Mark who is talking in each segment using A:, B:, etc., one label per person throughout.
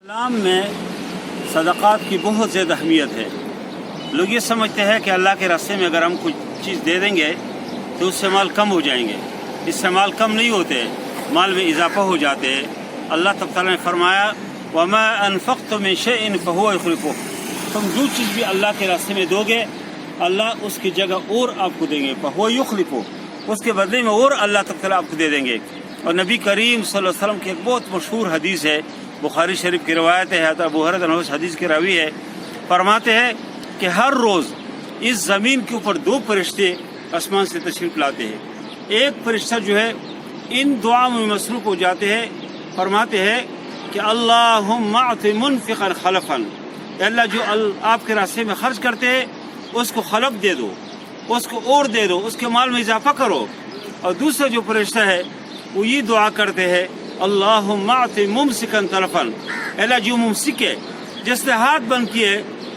A: اسلام میں صدقات کی بہت زیادہ اہمیت ہے۔ لوگ یہ سمجھتے ہیں کہ اللہ کے راستے میں اگر ہم کچھ چیز دے دیں گے تو اس سے مال کم ہو جائیں گے۔ اس سے مال کم نہیں ہوتے، مال میں اضافہ ہو جاتے ہیں۔ اللہ تعالیٰ نے فرمایا وَمَا أَنفَقْتُم مِّن شَيْءٍ فَهُوَ يُخْلِفُهُ، تم جو چیز بھی اللہ کے راستے میں دو گے اللہ اس کی جگہ اور آپ کو دیں گے، فَهُوَ يُخْلِفُهُ، اس کے بدلے میں اور اللہ تعالیٰ آپ کو دے دیں گے۔ اور نبی کریم صلی اللہ علیہ وسلم کی ایک بہت مشہور حدیث ہے، بخاری شریف کی روایت ہے، حضرت ابو ہریرہ رضی اللہ عنہ حدیث کے راوی ہے، فرماتے ہیں کہ ہر روز اس زمین کے اوپر دو فرشتے آسمان سے تشریف لاتے ہیں۔ ایک فرشتہ جو ہے ان دعا میں مصروف ہو جاتے ہیں، فرماتے ہیں کہ اللہم اعط منفقا خلفا، اے اللہ جو آپ کے راستے میں خرچ کرتے ہیں اس کو خلف دے دو، اس کو اور دے دو، اس کے مال میں اضافہ کرو۔ اور دوسرا جو فرشتہ ہے وہ یہ دعا کرتے ہیں اللہم اعط ممسکا تلفا، اے اللہ جو ممسک ہے جس نے ہاتھ بند کیے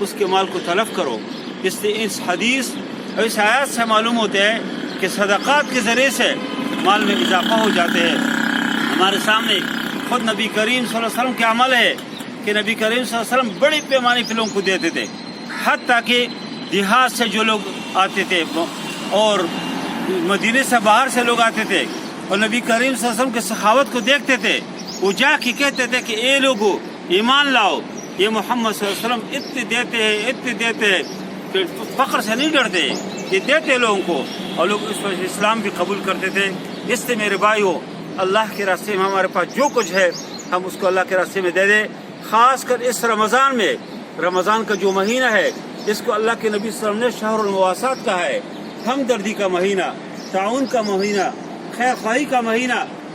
A: اس کے مال کو تلف کرو۔ اس حدیث اور اس آیات سے معلوم ہوتا ہے کہ صدقات کے ذریعے سے مال میں اضافہ ہو جاتے ہیں۔ ہمارے سامنے خود نبی کریم صلی اللہ علیہ وسلم کے عمل ہے کہ نبی کریم صلی اللہ علیہ وسلم بڑے پیمانے پہ لوگوں کو دیتے تھے، حتیٰ کہ دیہات سے جو لوگ آتے تھے اور مدینے سے باہر سے لوگ آتے تھے اور نبی کریم صلی اللہ علیہ وسلم کے سخاوت کو دیکھتے تھے، وہ جا کے کہتے تھے کہ اے لوگو ایمان لاؤ، یہ محمد صلی اللہ علیہ وسلم اتنے دیتے ہیں اتنے دیتے ہیں، پھر فقر سے نہیں ڈرتے، یہ دیتے لوگوں کو، اور لوگ اس پر اسلام بھی قبول کرتے تھے۔ اس سے میرے بھائیو اللہ کے راستے میں ہمارے پاس جو کچھ ہے ہم اس کو اللہ کے راستے میں دے دیں، خاص کر اس رمضان میں۔ رمضان کا جو مہینہ ہے اس کو اللہ کے نبی صلی اللہ علیہ وسلم نے شہر المواسات کہا ہے، ہمدردی کا مہینہ، تعاون کا مہینہ، خیر خواہی کا مہینہ۔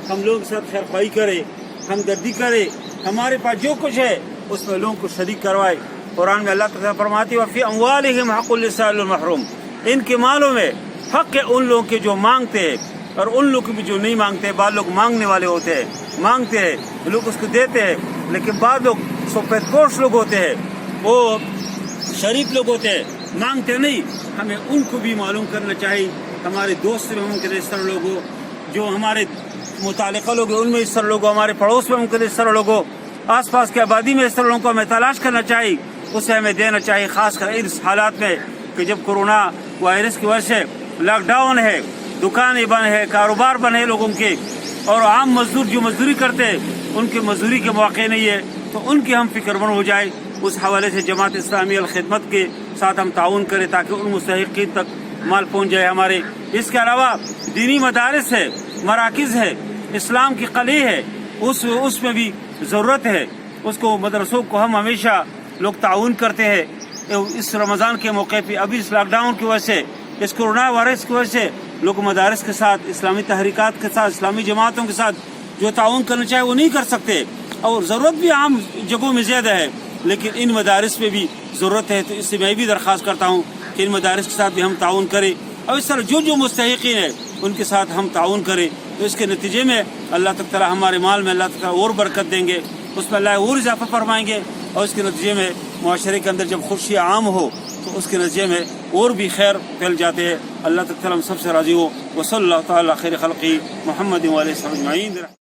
A: ہم لوگ کے ساتھ خیر خواہی کرے، ہمدردی کرے، ہمارے پاس جو کچھ ہے اس میں لوگوں کو شریک کروائے۔ قرآن میں اللہ تعالیٰ فرماتی ہے وَفِي أَمْوَالِهِمْ حَقٌّ لِلسَّائِلِ وَالْمَحْرُومِ، ان کے مالوں میں حق ہے ان لوگوں کے جو مانگتے ہیں اور ان لوگوں بھی جو نہیں مانگتے۔ بعض لوگ مانگنے والے ہوتے ہیں، مانگتے ہیں، لوگ اس کو دیتے ہیں، لیکن بعض لوگ سفید پوش لوگ ہوتے ہیں، وہ شریف لوگ ہوتے ہیں، مانگتے نہیں۔ ہمیں ان کو بھی معلوم کرنا چاہیے، ہمارے دوست میں ممکن اس طرح لوگ ہو، جو ہمارے متعلقہ لوگ ہیں ان میں اس طرح لوگ ہو، ہمارے پڑوس میں ممکن اس طرح لوگ ہو، آس پاس کی آبادی میں اس طرح لوگوں کو ہمیں تلاش کرنا چاہیے، اسے ہمیں دینا چاہیے، خاص کر اس حالات میں کہ جب کورونا وائرس کی وجہ سے لاک ڈاؤن ہے، دکانیں بند ہے، کاروبار بند ہے لوگوں کے، اور عام مزدور جو مزدوری کرتے ہیں ان کے مزدوری کے مواقع نہیں ہے، تو ان کی ہم فکر مند ہو جائے۔ اس حوالے سے جماعت اسلامی الخدمت کے ساتھ ہم تعاون کریں تاکہ ان مستحقین تک مال پہنچ جائے ہمارے۔ اس کے علاوہ دینی مدارس ہے، مراکز ہے، اسلام کی قلعے ہے، اس میں بھی ضرورت ہے، اس کو مدرسوں کو ہم ہمیشہ لوگ تعاون کرتے ہیں۔ اس رمضان کے موقع پہ ابھی اس لاک ڈاؤن کی وجہ سے، اس کورونا وائرس کی وجہ سے لوگ مدارس کے ساتھ، اسلامی تحریکات کے ساتھ، اسلامی جماعتوں کے ساتھ جو تعاون کرنا چاہے وہ نہیں کر سکتے، اور ضرورت بھی عام جگہوں میں زیادہ ہے، لیکن ان مدارس میں بھی ضرورت ہے۔ تو اس سے میں بھی درخواست کرتا ہوں کہ ان مدارس کے ساتھ بھی ہم تعاون کریں، اور اس طرح جو مستحقین ہیں ان کے ساتھ ہم تعاون کریں، تو اس کے نتیجے میں اللہ تعالیٰ ہمارے مال میں اللہ تعالیٰ اور برکت دیں گے، اس میں اللہ اور اضافہ فرمائیں گے، اور اس کے نتیجے میں معاشرے کے اندر جب خوشی عام ہو تو اس کے نتیجے میں اور بھی خیر پھیل جاتے ہیں۔ اللہ تعالیٰ ہم سب سے راضی ہو۔ وصلی اللہ تعالیٰ خیر خلقی محمد و علیہ وسلم اجمعین۔